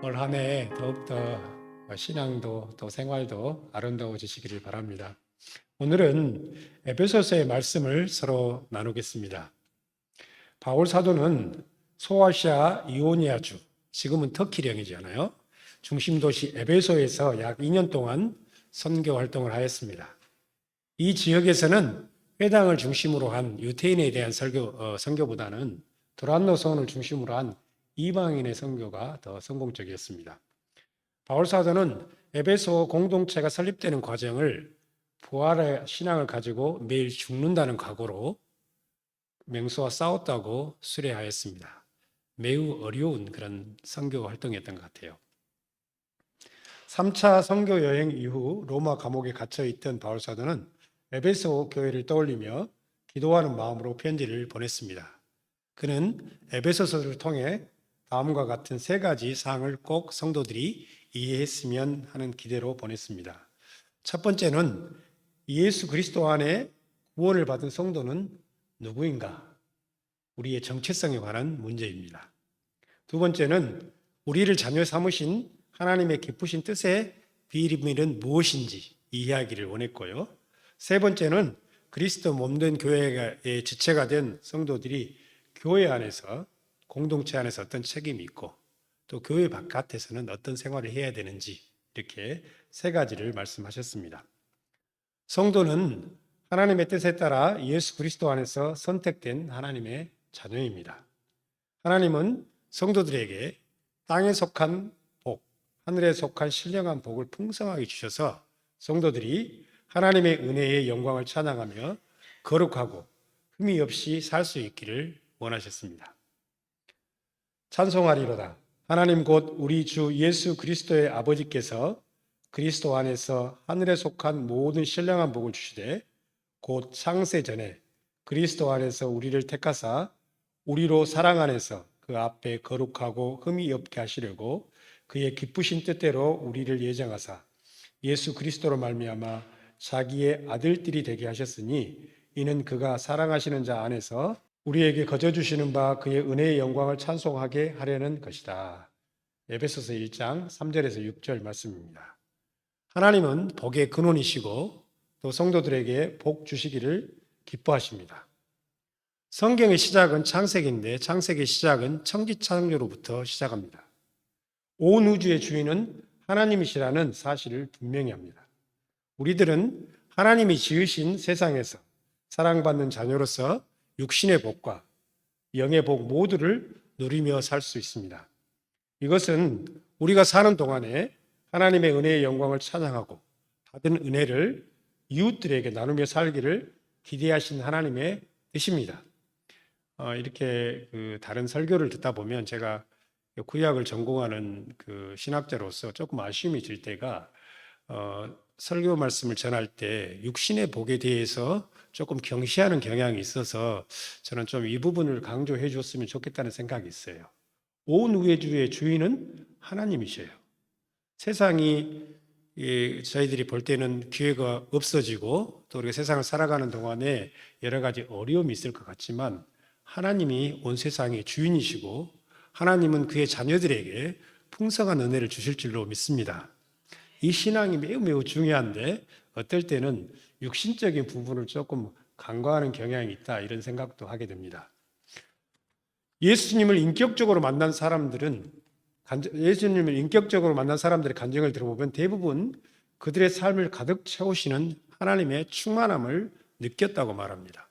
올 한 해 더욱더 신앙도 또 생활도 아름다워지시기를 바랍니다. 오늘은 에베소서의 말씀을 서로 나누겠습니다. 바울 사도는 소아시아 이오니아주, 지금은 터키령이잖아요. 중심 도시 에베소에서 약 2년 동안 선교 활동을 하였습니다. 이 지역에서는 회당을 중심으로 한 유태인에 대한 선교보다는 도란노 성을 중심으로 한 이방인의 선교가 더 성공적이었습니다. 바울 사도는 에베소 공동체가 설립되는 과정을 부활의 신앙을 가지고 매일 죽는다는 각오로 맹수와 싸웠다고 수레하였습니다. 매우 어려운 그런 선교 활동이었던 것 같아요. 3차 선교 여행 이후 로마 감옥에 갇혀 있던 바울 사도는 에베소 교회를 떠올리며 기도하는 마음으로 편지를 보냈습니다. 그는 에베소서를 통해 다음과 같은 세 가지 사항을 꼭 성도들이 이해했으면 하는 기대로 보냈습니다. 첫 번째는 예수 그리스도 안에 구원을 받은 성도는 누구인가? 우리의 정체성에 관한 문제입니다. 두 번째는 우리를 자녀 삼으신 하나님의 기쁘신 뜻의 비밀은 무엇인지 이 이야기를 원했고요. 세 번째는 그리스도 몸된 교회의 주체가 된 성도들이 교회 안에서 공동체 안에서 어떤 책임이 있고 또 교회 바깥에서는 어떤 생활을 해야 되는지 이렇게 세 가지를 말씀하셨습니다. 성도는 하나님의 뜻에 따라 예수 그리스도 안에서 선택된 하나님의 자녀입니다. 하나님은 성도들에게 땅에 속한 복, 하늘에 속한 신령한 복을 풍성하게 주셔서 성도들이 하나님의 은혜의 영광을 찬양하며 거룩하고 흠이 없이 살 수 있기를 원하셨습니다. 찬송하리로다. 하나님 곧 우리 주 예수 그리스도의 아버지께서 그리스도 안에서 하늘에 속한 모든 신령한 복을 주시되 곧 창세 전에 그리스도 안에서 우리를 택하사 우리로 사랑 안에서 그 앞에 거룩하고 흠이 없게 하시려고 그의 기쁘신 뜻대로 우리를 예정하사 예수 그리스도로 말미암아 자기의 아들들이 되게 하셨으니 이는 그가 사랑하시는 자 안에서 우리에게 거저 주시는 바 그의 은혜의 영광을 찬송하게 하려는 것이다. 에베소서 1장 3절에서 6절 말씀입니다. 하나님은 복의 근원이시고 또 성도들에게 복 주시기를 기뻐하십니다. 성경의 시작은 창세기인데 창세기의 시작은 천지창조로부터 시작합니다. 온 우주의 주인은 하나님이시라는 사실을 분명히 합니다. 우리들은 하나님이 지으신 세상에서 사랑받는 자녀로서 육신의 복과 영의 복 모두를 누리며 살 수 있습니다. 이것은 우리가 사는 동안에 하나님의 은혜의 영광을 찬양하고 받은 은혜를 이웃들에게 나누며 살기를 기대하신 하나님의 뜻입니다. 이렇게 다른 설교를 듣다 보면 제가 구약을 전공하는 그 신학자로서 조금 아쉬움이 들 때가 설교 말씀을 전할 때 육신의 복에 대해서 조금 경시하는 경향이 있어서 저는 좀 이 부분을 강조해 줬으면 좋겠다는 생각이 있어요. 온 우주의 주인은 하나님이셔요. 세상이 저희들이 볼 때는 기회가 없어지고 또 우리가 세상을 살아가는 동안에 여러 가지 어려움이 있을 것 같지만 하나님이 온 세상의 주인이시고 하나님은 그의 자녀들에게 풍성한 은혜를 주실 줄로 믿습니다. 이 신앙이 매우 매우 중요한데 어떨 때는 육신적인 부분을 조금 간과하는 경향이 있다 이런 생각도 하게 됩니다. 예수님을 인격적으로 만난 사람들은 예수님을 인격적으로 만난 사람들의 간증을 들어보면 대부분 그들의 삶을 가득 채우시는 하나님의 충만함을 느꼈다고 말합니다.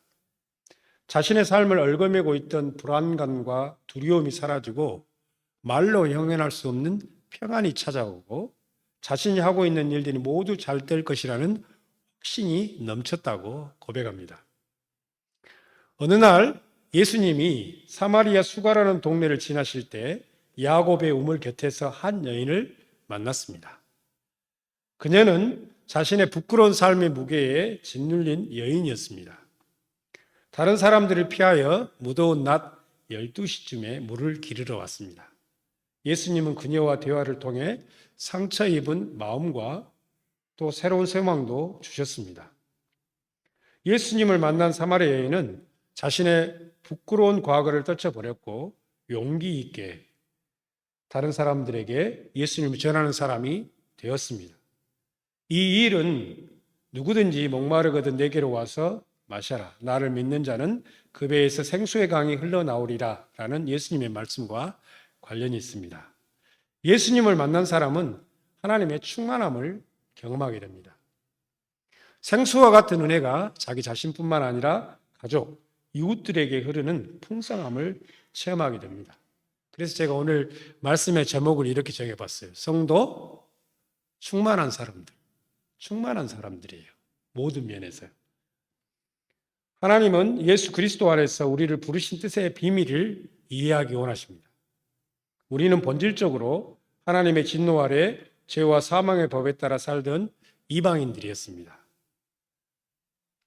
자신의 삶을 얽어매고 있던 불안감과 두려움이 사라지고 말로 형언할 수 없는 평안이 찾아오고 자신이 하고 있는 일들이 모두 잘 될 것이라는 확신이 넘쳤다고 고백합니다. 어느 날 예수님이 사마리아 수가라는 동네를 지나실 때 야곱의 우물 곁에서 한 여인을 만났습니다. 그녀는 자신의 부끄러운 삶의 무게에 짓눌린 여인이었습니다. 다른 사람들을 피하여 무더운 낮 12시쯤에 물을 기르러 왔습니다. 예수님은 그녀와 대화를 통해 상처 입은 마음과 또 새로운 소망도 주셨습니다. 예수님을 만난 사마리아 여인은 자신의 부끄러운 과거를 떨쳐버렸고 용기 있게 다른 사람들에게 예수님을 전하는 사람이 되었습니다. 이 일은 누구든지 목마르거든 내게로 와서 마셔라. 나를 믿는 자는 그 배에서 생수의 강이 흘러나오리라 라는 예수님의 말씀과 관련이 있습니다. 예수님을 만난 사람은 하나님의 충만함을 경험하게 됩니다. 생수와 같은 은혜가 자기 자신뿐만 아니라 가족, 이웃들에게 흐르는 풍성함을 체험하게 됩니다. 그래서 제가 오늘 말씀의 제목을 이렇게 정해봤어요. 성도 충만한 사람들. 충만한 사람들이에요. 모든 면에서요. 하나님은 예수 그리스도 안에서 우리를 부르신 뜻의 비밀을 이해하기 원하십니다. 우리는 본질적으로 하나님의 진노 아래 죄와 사망의 법에 따라 살던 이방인들이었습니다.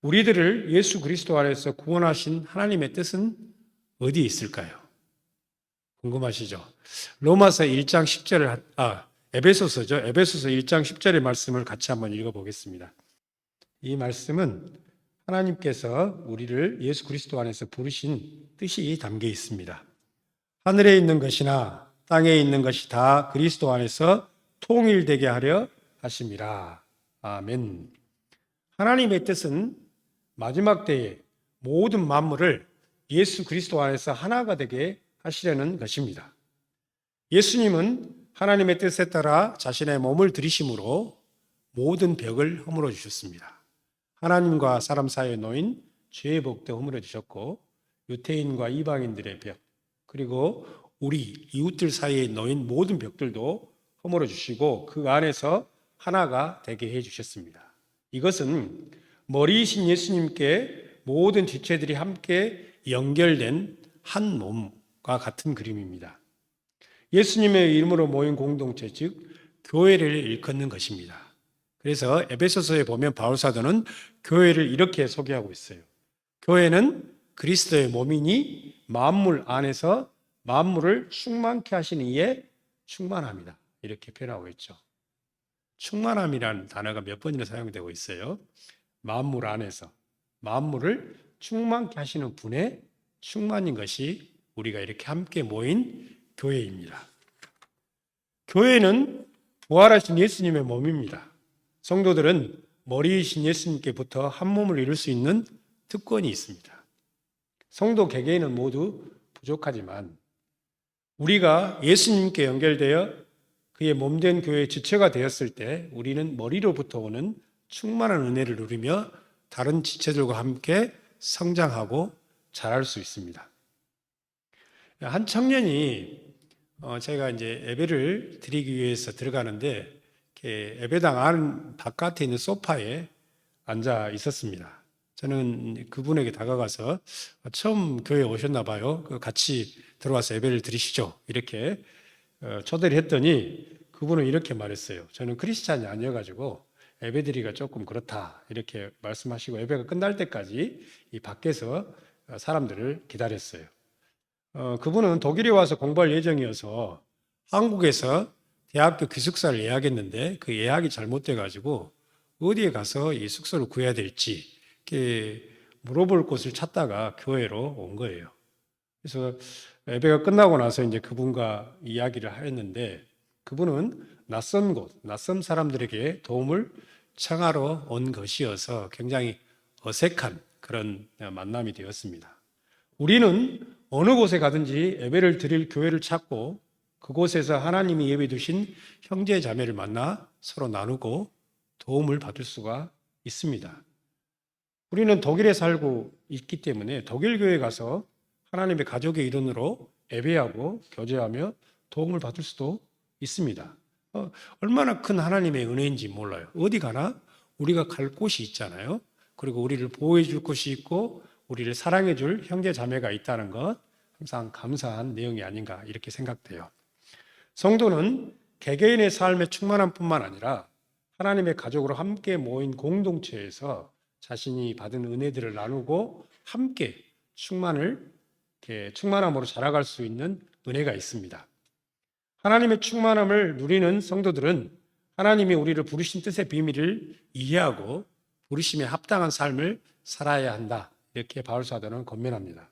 우리들을 예수 그리스도 안에서 구원하신 하나님의 뜻은 어디에 있을까요? 궁금하시죠? 로마서 1장 10절을 에베소서죠. 에베소서 1장 10절의 말씀을 같이 한번 읽어보겠습니다. 이 말씀은 하나님께서 우리를 예수 그리스도 안에서 부르신 뜻이 담겨 있습니다. 하늘에 있는 것이나 땅에 있는 것이 다 그리스도 안에서 통일되게 하려 하심이라. 아멘. 하나님의 뜻은 마지막 때에 모든 만물을 예수 그리스도 안에서 하나가 되게 하시려는 것입니다. 예수님은 하나님의 뜻에 따라 자신의 몸을 들이심으로 모든 벽을 허물어 주셨습니다. 하나님과 사람 사이에 놓인 죄의 벽도 허물어 주셨고 유태인과 이방인들의 벽 그리고 우리 이웃들 사이에 놓인 모든 벽들도 허물어 주시고 그 안에서 하나가 되게 해 주셨습니다. 이것은 머리이신 예수님께 모든 지체들이 함께 연결된 한 몸과 같은 그림입니다. 예수님의 이름으로 모인 공동체, 즉 교회를 일컫는 것입니다. 그래서 에베소서에 보면 바울사도는 교회를 이렇게 소개하고 있어요. 교회는 그리스도의 몸이니 만물 안에서 만물을 충만케 하시는 이에 충만합니다. 이렇게 표현하고 있죠. 충만함이라는 단어가 몇 번이나 사용되고 있어요. 만물 안에서 만물을 충만케 하시는 분의 충만인 것이 우리가 이렇게 함께 모인 교회입니다. 교회는 부활하신 예수님의 몸입니다. 성도들은 머리이신 예수님께부터 한 몸을 이룰 수 있는 특권이 있습니다. 성도 개개인은 모두 부족하지만 우리가 예수님께 연결되어 그의 몸된 교회의 지체가 되었을 때 우리는 머리로부터 오는 충만한 은혜를 누리며 다른 지체들과 함께 성장하고 자랄 수 있습니다. 한 청년이 제가 이제 예배를 드리기 위해서 들어가는데 예배당 안 바깥에 있는 소파에 앉아 있었습니다. 저는 그분에게 다가가서 처음 교회에 오셨나 봐요. 같이 들어와서 예배를 드리시죠. 이렇게 초대를 했더니 그분은 이렇게 말했어요. 저는 크리스찬이 아니어가지고 예배드리기가 조금 그렇다. 이렇게 말씀하시고 예배가 끝날 때까지 이 밖에서 사람들을 기다렸어요. 그분은 독일에 와서 공부할 예정이어서 한국에서 대학교 기숙사를 예약했는데 그 예약이 잘못돼가지고 어디에 가서 이 숙소를 구해야 될지 이렇게 물어볼 곳을 찾다가 교회로 온 거예요. 그래서 예배가 끝나고 나서 이제 그분과 이야기를 하였는데 그분은 낯선 곳, 낯선 사람들에게 도움을 청하러 온 것이어서 굉장히 어색한 그런 만남이 되었습니다. 우리는 어느 곳에 가든지 예배를 드릴 교회를 찾고 그곳에서 하나님이 예배 두신 형제 자매를 만나 서로 나누고 도움을 받을 수가 있습니다. 우리는 독일에 살고 있기 때문에 독일 교회에 가서 하나님의 가족의 일원으로 예배하고 교제하며 도움을 받을 수도 있습니다. 얼마나 큰 하나님의 은혜인지 몰라요. 어디 가나 우리가 갈 곳이 있잖아요. 그리고 우리를 보호해 줄 곳이 있고 우리를 사랑해 줄 형제 자매가 있다는 것 항상 감사한 내용이 아닌가 이렇게 생각돼요. 성도는 개개인의 삶의 충만함뿐만 아니라 하나님의 가족으로 함께 모인 공동체에서 자신이 받은 은혜들을 나누고 함께 충만함으로 자라갈 수 있는 은혜가 있습니다. 하나님의 충만함을 누리는 성도들은 하나님이 우리를 부르신 뜻의 비밀을 이해하고 부르심에 합당한 삶을 살아야 한다. 이렇게 바울 사도는 권면합니다.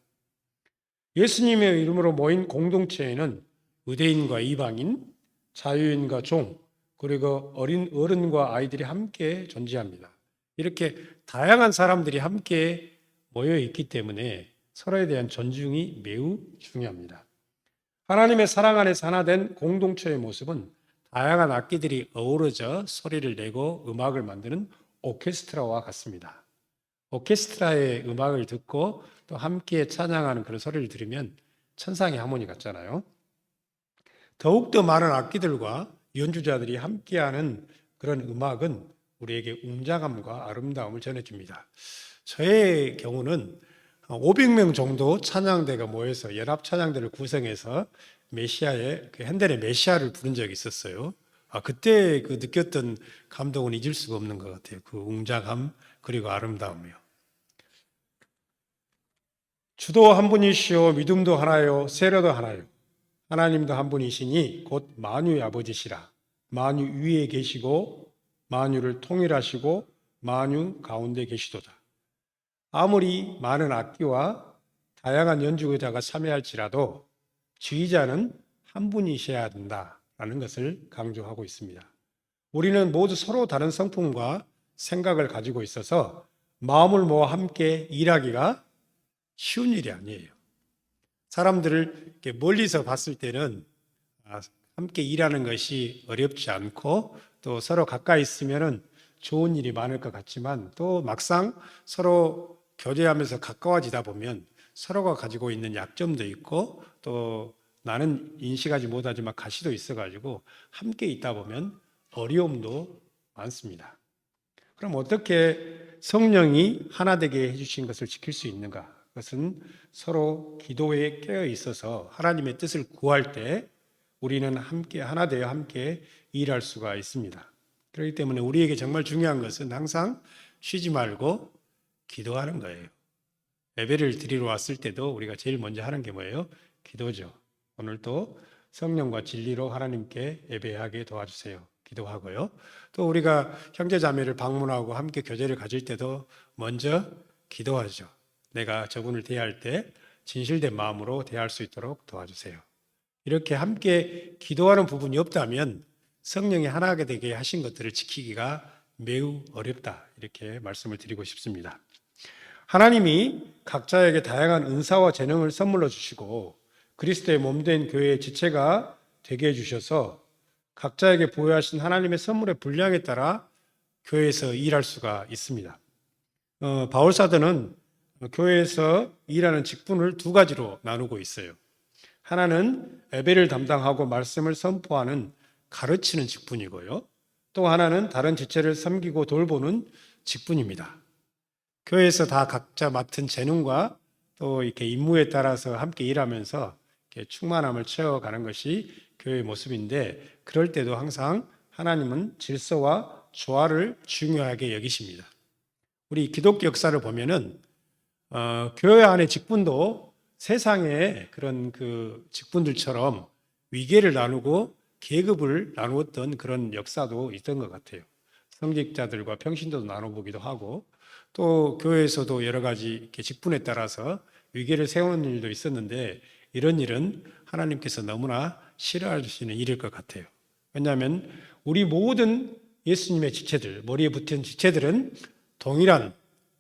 예수님의 이름으로 모인 공동체에는 유대인과 이방인, 자유인과 종, 그리고 어린 어른과 아이들이 함께 존재합니다. 이렇게 다양한 사람들이 함께 모여 있기 때문에 서로에 대한 존중이 매우 중요합니다. 하나님의 사랑 안에서 하나 된 공동체의 모습은 다양한 악기들이 어우러져 소리를 내고 음악을 만드는 오케스트라와 같습니다. 오케스트라의 음악을 듣고 또 함께 찬양하는 그런 소리를 들으면 천상의 하모니 같잖아요. 더욱더 많은 악기들과 연주자들이 함께하는 그런 음악은 우리에게 웅장함과 아름다움을 전해줍니다. 저의 경우는 500명 정도 찬양대가 모여서 연합 찬양대를 구성해서 메시아의 핸델의 메시아를 부른 적이 있었어요. 그때 그 느꼈던 감동은 잊을 수가 없는 것 같아요. 그 웅장함 그리고 아름다움이요. 주도 한 분이시오, 믿음도 하나요, 세례도 하나요. 하나님도 한 분이시니 곧 만유의 아버지시라. 만유 위에 계시고 만유를 통일하시고 만유 가운데 계시도다. 아무리 많은 악기와 다양한 연주자가 참여할지라도 지휘자는 한 분이셔야 된다라는 것을 강조하고 있습니다. 우리는 모두 서로 다른 성품과 생각을 가지고 있어서 마음을 모아 함께 일하기가 쉬운 일이 아니에요. 사람들을 이렇게 멀리서 봤을 때는 함께 일하는 것이 어렵지 않고 또 서로 가까이 있으면 좋은 일이 많을 것 같지만 또 막상 서로 교제하면서 가까워지다 보면 서로가 가지고 있는 약점도 있고 또 나는 인식하지 못하지만 가시도 있어가지고 함께 있다 보면 어려움도 많습니다. 그럼 어떻게 성령이 하나 되게 해주신 것을 지킬 수 있는가? 그것은 서로 기도에 깨어 있어서 하나님의 뜻을 구할 때 우리는 함께 하나 되어 함께 일할 수가 있습니다. 그렇기 때문에 우리에게 정말 중요한 것은 항상 쉬지 말고 기도하는 거예요. 예배를 드리러 왔을 때도 우리가 제일 먼저 하는 게 뭐예요? 기도죠. 오늘도 성령과 진리로 하나님께 예배하게 도와주세요. 기도하고요. 또 우리가 형제 자매를 방문하고 함께 교제를 가질 때도 먼저 기도하죠. 내가 저분을 대할 때 진실된 마음으로 대할 수 있도록 도와주세요. 이렇게 함께 기도하는 부분이 없다면 성령이 하나가 되게 하신 것들을 지키기가 매우 어렵다. 이렇게 말씀을 드리고 싶습니다. 하나님이 각자에게 다양한 은사와 재능을 선물로 주시고 그리스도의 몸된 교회의 지체가 되게 해주셔서 각자에게 부여하신 하나님의 선물의 분량에 따라 교회에서 일할 수가 있습니다. 바울사도는 교회에서 일하는 직분을 두 가지로 나누고 있어요. 하나는 예배를 담당하고 말씀을 선포하는 가르치는 직분이고요. 또 하나는 다른 지체를 섬기고 돌보는 직분입니다. 교회에서 다 각자 맡은 재능과 또 이렇게 임무에 따라서 함께 일하면서 이렇게 충만함을 채워가는 것이 교회의 모습인데 그럴 때도 항상 하나님은 질서와 조화를 중요하게 여기십니다. 우리 기독교 역사를 보면은 교회 안의 직분도 세상의 그런 그 직분들처럼 위계를 나누고 계급을 나누었던 그런 역사도 있던 것 같아요. 성직자들과 평신도도 나눠보기도 하고 또 교회에서도 여러 가지 이렇게 직분에 따라서 위계를 세우는 일도 있었는데 이런 일은 하나님께서 너무나 싫어하시는 일일 것 같아요. 왜냐하면 우리 모든 예수님의 지체들, 머리에 붙은 지체들은 동일한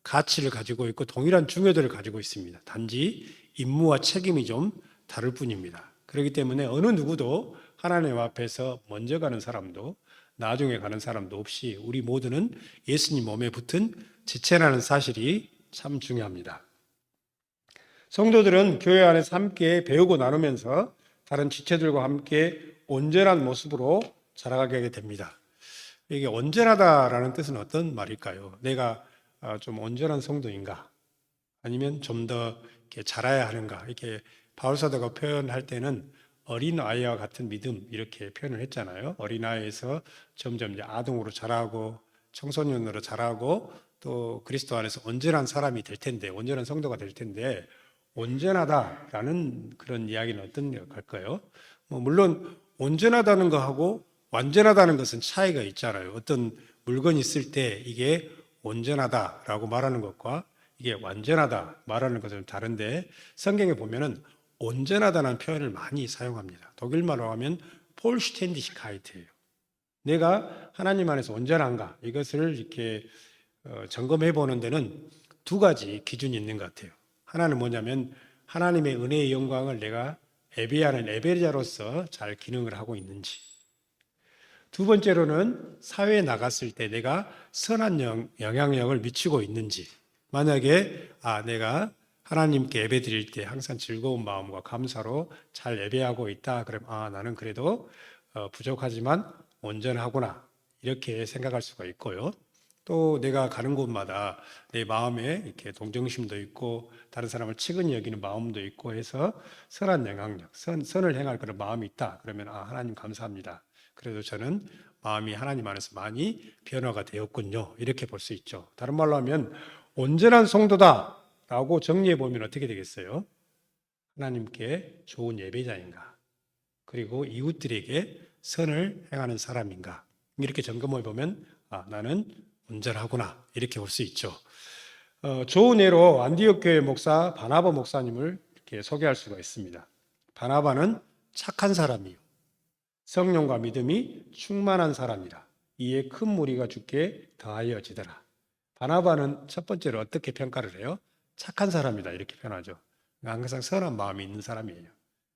가치를 가지고 있고 동일한 중요도를 가지고 있습니다. 단지 임무와 책임이 좀 다를 뿐입니다. 그렇기 때문에 어느 누구도 하나님 앞에서 먼저 가는 사람도 나중에 가는 사람도 없이 우리 모두는 예수님 몸에 붙은 지체라는 사실이 참 중요합니다. 성도들은 교회 안에서 함께 배우고 나누면서 다른 지체들과 함께 온전한 모습으로 자라가게 됩니다. 이게 온전하다라는 뜻은 어떤 말일까요? 내가 좀 온전한 성도인가? 아니면 좀 더 자라야 하는가? 이렇게 바울사도가 표현할 때는 어린아이와 같은 믿음 이렇게 표현을 했잖아요. 어린아이에서 점점 이제 아동으로 자라고 청소년으로 자라고 또 그리스도 안에서 온전한 사람이 될 텐데 온전한 성도가 될 텐데 온전하다라는 그런 이야기는 어떤 걸까요? 물론 온전하다는 거하고 완전하다는 것은 차이가 있잖아요. 어떤 물건이 있을 때 이게 온전하다라고 말하는 것과 이게 완전하다 말하는 것은 다른데 성경에 보면은 온전하다는 표현을 많이 사용합니다. 독일말로 하면 폴슈텐디시카이트예요. 내가 하나님 안에서 온전한가, 이것을 이렇게 점검해 보는 데는 두 가지 기준이 있는 것 같아요. 하나는 뭐냐면 하나님의 은혜의 영광을 내가 예배하는 예배자로서 잘 기능을 하고 있는지, 두 번째로는 사회에 나갔을 때 내가 선한 영향력을 미치고 있는지. 만약에 내가 하나님께 예배 드릴 때 항상 즐거운 마음과 감사로 잘 예배하고 있다, 그러면 나는 그래도 부족하지만 온전하구나, 이렇게 생각할 수가 있고요. 또 내가 가는 곳마다 내 마음에 이렇게 동정심도 있고 다른 사람을 측은히 여기는 마음도 있고 해서 선한 영향력, 선을 행할 그런 마음이 있다, 그러면 하나님 감사합니다, 그래도 저는 마음이 하나님 안에서 많이 변화가 되었군요, 이렇게 볼 수 있죠. 다른 말로 하면 온전한 성도다라고 정리해 보면 어떻게 되겠어요? 하나님께 좋은 예배자인가, 그리고 이웃들에게 선을 행하는 사람인가, 이렇게 점검해 보면 나는 온전하구나, 이렇게 볼 수 있죠. 좋은 예로 안디옥 교회 목사 바나바 목사님을 이렇게 소개할 수가 있습니다. 바나바는 착한 사람이요, 성령과 믿음이 충만한 사람이라 이에 큰 무리가 주께 더하여지더라. 바나바는 첫 번째로 어떻게 평가를 해요? 착한 사람이다, 이렇게 표현하죠. 항상 선한 마음이 있는 사람이에요.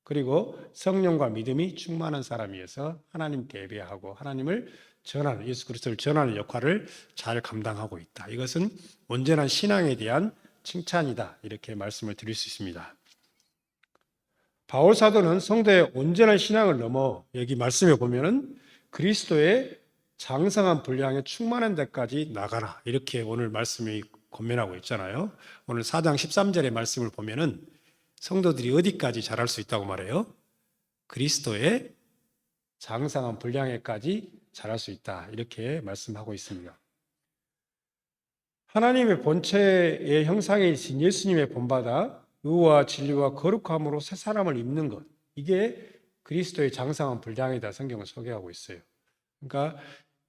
그리고 성령과 믿음이 충만한 사람이어서 하나님께 예배하고 하나님을 전하는, 예수 그리스도를 전하는 역할을 잘 감당하고 있다. 이것은 온전한 신앙에 대한 칭찬이다, 이렇게 말씀을 드릴 수 있습니다. 바울 사도는 성도의 온전한 신앙을 넘어 여기 말씀에 보면은 그리스도의 장성한 분량에 충만한 데까지 나가라, 이렇게 오늘 말씀이 권면하고 있잖아요. 오늘 4장 13절의 말씀을 보면은 성도들이 어디까지 자랄 수 있다고 말해요? 그리스도의 장성한 분량에까지 자랄 수 있다, 이렇게 말씀하고 있습니다. 하나님의 본체의 형상이신 예수님의 본받아 의와 진리와 거룩함으로 새 사람을 입는 것, 이게 그리스도의 장성한 분량이다, 성경을 소개하고 있어요. 그러니까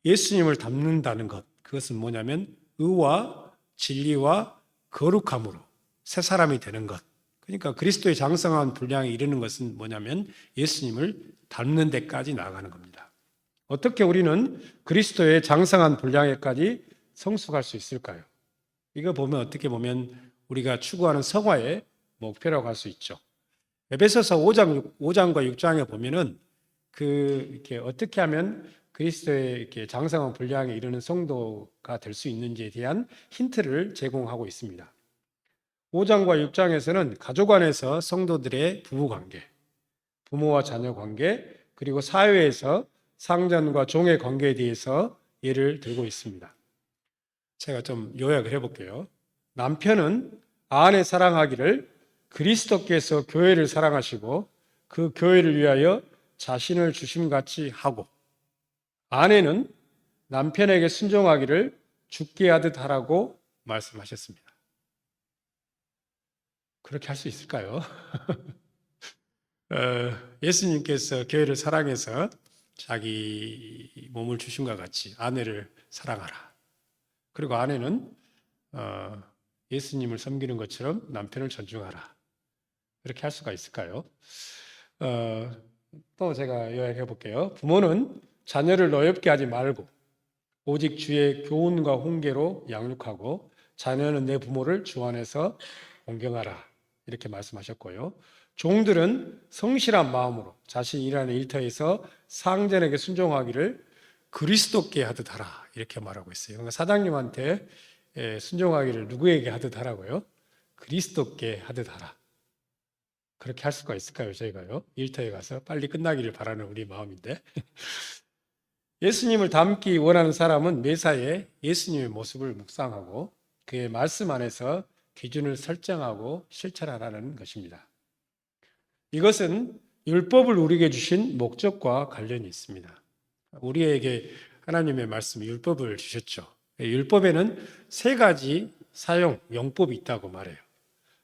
예수님을 닮는다는 것, 그것은 뭐냐면 의와 진리와 거룩함으로 새 사람이 되는 것. 그러니까 그리스도의 장성한 분량에 이르는 것은 뭐냐면 예수님을 닮는 데까지 나아가는 겁니다. 어떻게 우리는 그리스도의 장성한 분량에까지 성숙할 수 있을까요? 이거 보면 어떻게 보면 우리가 추구하는 성화의 목표라고 할 수 있죠. 에베소서 5장과 6장에 보면은 이렇게 어떻게 하면 그리스도의 이렇게 장성한 분량에 이르는 성도가 될 수 있는지에 대한 힌트를 제공하고 있습니다. 5장과 6장에서는 가족 안에서 성도들의 부부 관계, 부모와 자녀 관계, 그리고 사회에서 상전과 종의 관계에 대해서 예를 들고 있습니다. 제가 좀 요약을 해볼게요. 남편은 아내 사랑하기를 그리스도께서 교회를 사랑하시고 그 교회를 위하여 자신을 주심같이 하고, 아내는 남편에게 순종하기를 죽게 하듯 하라고 말씀하셨습니다. 그렇게 할 수 있을까요? 예수님께서 교회를 사랑해서 자기 몸을 주심과 같이 아내를 사랑하라. 그리고 아내는 예수님을 섬기는 것처럼 남편을 존중하라. 이렇게 할 수가 있을까요? 또 제가 요약해 볼게요. 부모는 자녀를 노엽게 하지 말고 오직 주의 교훈과 훈계로 양육하고, 자녀는 내 부모를 주 안에서 공경하라, 이렇게 말씀하셨고요. 종들은 성실한 마음으로 자신이 일하는 일터에서 상전에게 순종하기를 그리스도께 하듯 하라, 이렇게 말하고 있어요. 그러니까 사장님한테 순종하기를 누구에게 하듯 하라고요? 그리스도께 하듯 하라. 그렇게 할 수가 있을까요? 저희가요? 일터에 가서 빨리 끝나기를 바라는 우리 마음인데. 예수님을 닮기 원하는 사람은 매사에 예수님의 모습을 묵상하고 그의 말씀 안에서 기준을 설정하고 실천하라는 것입니다. 이것은 율법을 우리에게 주신 목적과 관련이 있습니다. 우리에게 하나님의 말씀, 율법을 주셨죠. 율법에는 세 가지 사용, 용법이 있다고 말해요.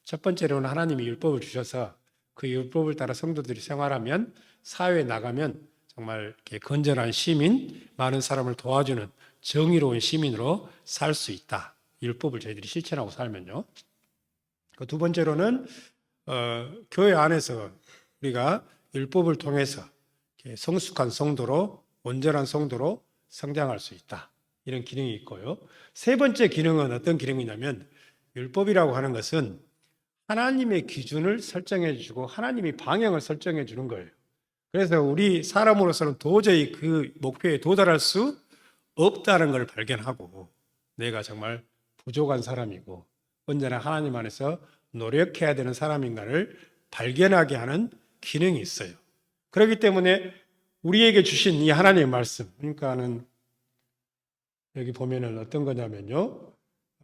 첫 번째로는 하나님이 율법을 주셔서 그 율법을 따라 성도들이 생활하면, 사회에 나가면 정말 이렇게 건전한 시민, 많은 사람을 도와주는 정의로운 시민으로 살 수 있다. 율법을 저희들이 실천하고 살면요. 그 두 번째로는 교회 안에서 우리가 율법을 통해서 이렇게 성숙한 성도로, 온전한 성도로 성장할 수 있다. 이런 기능이 있고요. 세 번째 기능은 어떤 기능이냐면, 율법이라고 하는 것은 하나님의 기준을 설정해 주고 하나님이 방향을 설정해 주는 거예요. 그래서 우리 사람으로서는 도저히 그 목표에 도달할 수 없다는 걸 발견하고, 내가 정말 부족한 사람이고 언제나 하나님 안에서 노력해야 되는 사람인가를 발견하게 하는 기능이 있어요. 그렇기 때문에 우리에게 주신 이 하나님의 말씀, 그러니까는 여기 보면은 어떤 거냐면요,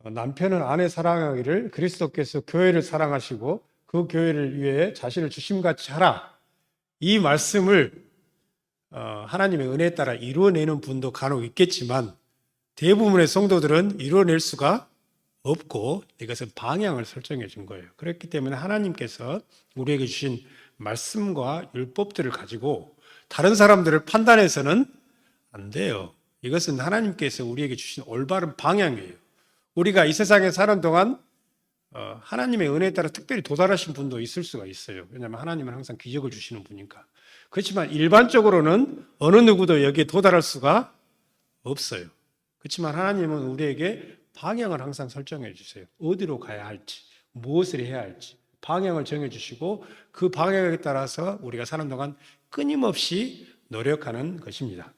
남편은 아내 사랑하기를 그리스도께서 교회를 사랑하시고 그 교회를 위해 자신을 주심같이 하라. 이 말씀을 하나님의 은혜에 따라 이루어내는 분도 간혹 있겠지만, 대부분의 성도들은 이루어낼 수가 없고 이것은 방향을 설정해 준 거예요. 그렇기 때문에 하나님께서 우리에게 주신 말씀과 율법들을 가지고 다른 사람들을 판단해서는 안 돼요. 이것은 하나님께서 우리에게 주신 올바른 방향이에요. 우리가 이 세상에 사는 동안 하나님의 은혜에 따라 특별히 도달하신 분도 있을 수가 있어요. 왜냐하면 하나님은 항상 기적을 주시는 분이니까. 그렇지만 일반적으로는 어느 누구도 여기에 도달할 수가 없어요. 그렇지만 하나님은 우리에게 방향을 항상 설정해 주세요. 어디로 가야 할지, 무엇을 해야 할지 방향을 정해 주시고, 그 방향에 따라서 우리가 사는 동안 끊임없이 노력하는 것입니다.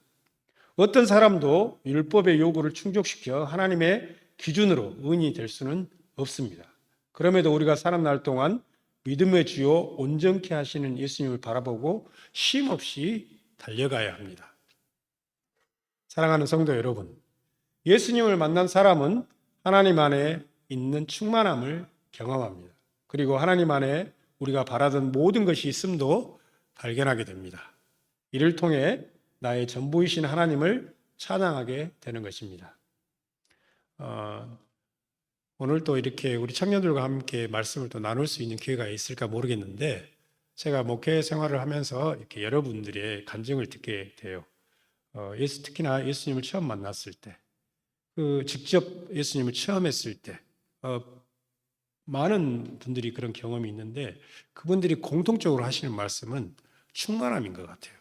어떤 사람도 율법의 요구를 충족시켜 하나님의 기준으로 의인이 될 수는 없습니다. 그럼에도 우리가 사는 날 동안 믿음의 주요 온전케 하시는 예수님을 바라보고 쉼없이 달려가야 합니다. 사랑하는 성도 여러분, 예수님을 만난 사람은 하나님 안에 있는 충만함을 경험합니다. 그리고 하나님 안에 우리가 바라던 모든 것이 있음도 발견하게 됩니다. 이를 통해 나의 전부이신 하나님을 찬양하게 되는 것입니다. 오늘 또 이렇게 우리 청년들과 함께 말씀을 또 나눌 수 있는 기회가 있을까 모르겠는데, 제가 목회 생활을 하면서 이렇게 여러분들의 간증을 듣게 돼요. 특히나 예수님을 처음 만났을 때, 직접 예수님을 처음 했을 때, 많은 분들이 그런 경험이 있는데, 그분들이 공통적으로 하시는 말씀은 충만함인 것 같아요.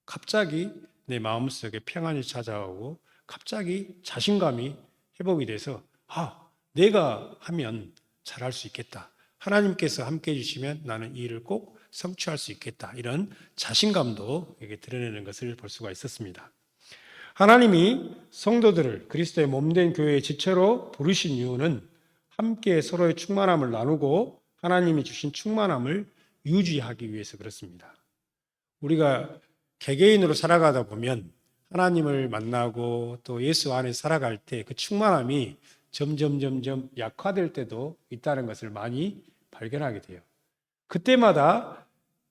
갑자기 내 마음속에 평안이 찾아오고, 갑자기 자신감이 회복이 돼서, 내가 하면 잘할 수 있겠다. 하나님께서 함께 해주시면 나는 이 일을 꼭 성취할 수 있겠다. 이런 자신감도 여기 드러내는 것을 볼 수가 있었습니다. 하나님이 성도들을 그리스도의 몸된 교회의 지체로 부르신 이유는 함께 서로의 충만함을 나누고 하나님이 주신 충만함을 유지하기 위해서 그렇습니다. 우리가 개개인으로 살아가다 보면 하나님을 만나고 또 예수 안에 살아갈 때 그 충만함이 점점 약화될 때도 있다는 것을 많이 발견하게 돼요. 그때마다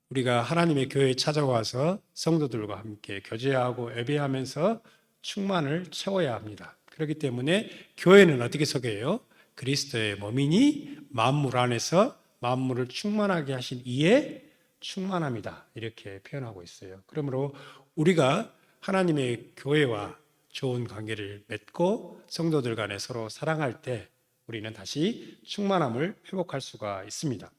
우리가 하나님의 교회에 찾아와서 성도들과 함께 교제하고 예배하면서 충만을 채워야 합니다. 그렇기 때문에 교회는 어떻게 소개해요? 그리스도의 몸이니 만물 안에서 만물을 충만하게 하신 이의 충만함이다. 이렇게 표현하고 있어요. 그러므로 우리가 하나님의 교회와 좋은 관계를 맺고 성도들 간에 서로 사랑할 때 우리는 다시 충만함을 회복할 수가 있습니다.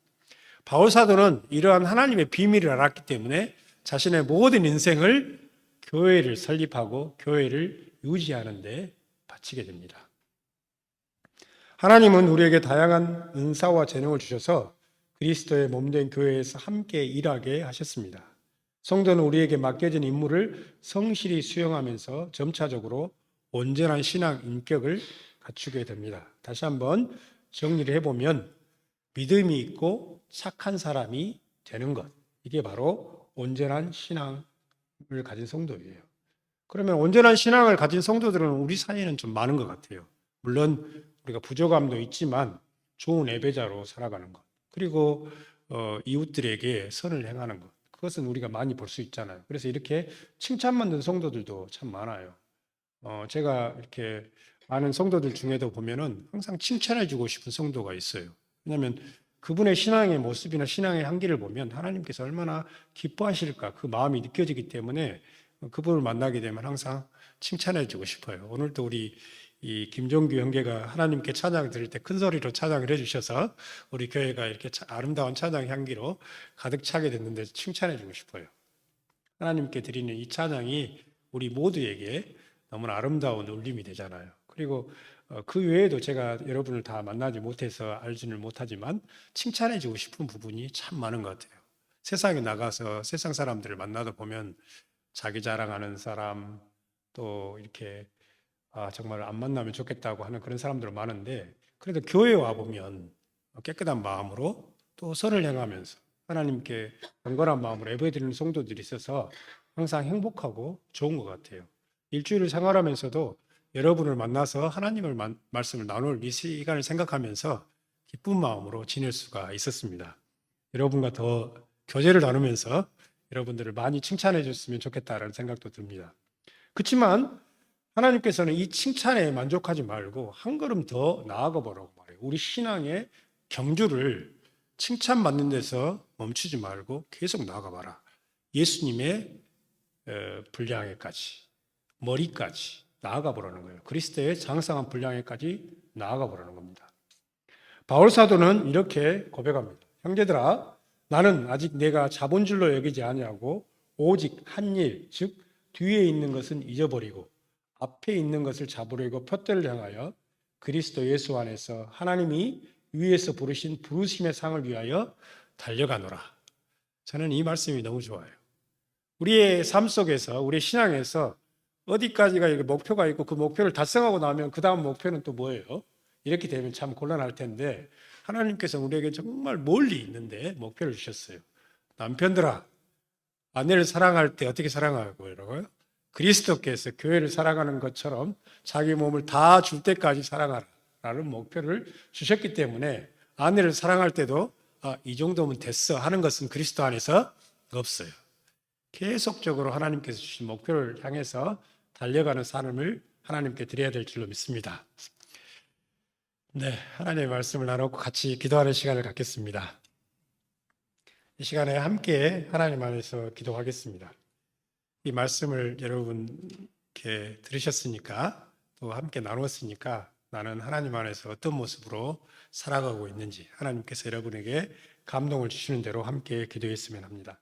바울 사도는 이러한 하나님의 비밀을 알았기 때문에 자신의 모든 인생을 교회를 설립하고 교회를 유지하는 데 바치게 됩니다. 하나님은 우리에게 다양한 은사와 재능을 주셔서 그리스도의 몸된 교회에서 함께 일하게 하셨습니다. 성도는 우리에게 맡겨진 임무를 성실히 수행하면서 점차적으로 온전한 신앙 인격을 갖추게 됩니다. 다시 한번 정리를 해보면, 믿음이 있고 착한 사람이 되는 것, 이게 바로 온전한 신앙을 가진 성도예요. 그러면 온전한 신앙을 가진 성도들은 우리 사이에는 좀 많은 것 같아요. 물론 우리가 부족함도 있지만 좋은 예배자로 살아가는 것, 그리고 이웃들에게 선을 행하는 것, 그것은 우리가 많이 볼 수 있잖아요. 그래서 이렇게 칭찬받는 성도들도 참 많아요. 제가 이렇게 아는 성도들 중에도 보면은 항상 칭찬해주고 싶은 성도가 있어요. 왜냐하면 그분의 신앙의 모습이나 신앙의 한계를 보면 하나님께서 얼마나 기뻐하실까 그 마음이 느껴지기 때문에 그분을 만나게 되면 항상 칭찬해주고 싶어요. 오늘도 우리 이 김종규 형제가 하나님께 찬양 드릴 때 큰 소리로 찬양을 해주셔서 우리 교회가 이렇게 아름다운 찬양 향기로 가득 차게 됐는데 칭찬해 주고 싶어요. 하나님께 드리는 이 찬양이 우리 모두에게 너무나 아름다운 울림이 되잖아요. 그리고 그 외에도 제가 여러분을 다 만나지 못해서 알지는 못하지만 칭찬해 주고 싶은 부분이 참 많은 것 같아요. 세상에 나가서 세상 사람들을 만나다 보면 자기 자랑하는 사람, 또 이렇게 정말 안 만나면 좋겠다고 하는 그런 사람들 많은데, 그래도 교회에 와 보면 깨끗한 마음으로 또 선을 행하면서 하나님께 경건한 마음으로 예배드리는 성도들이 있어서 항상 행복하고 좋은 것 같아요. 일주일을 생활하면서도 여러분을 만나서 하나님을 말씀을 나눌 이 시간을 생각하면서 기쁜 마음으로 지낼 수가 있었습니다. 여러분과 더 교제를 나누면서 여러분들을 많이 칭찬해 줬으면 좋겠다라는 생각도 듭니다. 그렇지만 하나님께서는 이 칭찬에 만족하지 말고 한 걸음 더 나아가 보라고 말해요. 우리 신앙의 경주를 칭찬받는 데서 멈추지 말고 계속 나아가 봐라. 예수님의 분량에까지, 머리까지 나아가 보라는 거예요. 그리스도의 장성한 분량에까지 나아가 보라는 겁니다. 바울 사도는 이렇게 고백합니다. 형제들아, 나는 아직 내가 자본줄로 여기지 아니하고 오직 한 일, 즉 뒤에 있는 것은 잊어버리고 앞에 있는 것을 잡으려고 푯대를 향하여 그리스도 예수 안에서 하나님이 위에서 부르신 부르심의 상을 위하여 달려가노라. 저는 이 말씀이 너무 좋아요. 우리의 삶 속에서, 우리의 신앙에서 어디까지가 목표가 있고 그 목표를 달성하고 나면 그 다음 목표는 또 뭐예요? 이렇게 되면 참 곤란할 텐데 하나님께서 우리에게 정말 멀리 있는데 목표를 주셨어요. 남편들아, 아내를 사랑할 때 어떻게 사랑하고 이러고요? 그리스도께서 교회를 사랑하는 것처럼 자기 몸을 다 줄 때까지 사랑하라는 목표를 주셨기 때문에 아내를 사랑할 때도 이 정도면 됐어 하는 것은 그리스도 안에서 없어요. 계속적으로 하나님께서 주신 목표를 향해서 달려가는 삶을 하나님께 드려야 될 줄로 믿습니다. 네, 하나님의 말씀을 나누고 같이 기도하는 시간을 갖겠습니다. 이 시간에 함께 하나님 안에서 기도하겠습니다. 이 말씀을 여러분께 들으셨으니까 또 함께 나누었으니까 나는 하나님 안에서 어떤 모습으로 살아가고 있는지 하나님께서 여러분에게 감동을 주시는 대로 함께 기도했으면 합니다.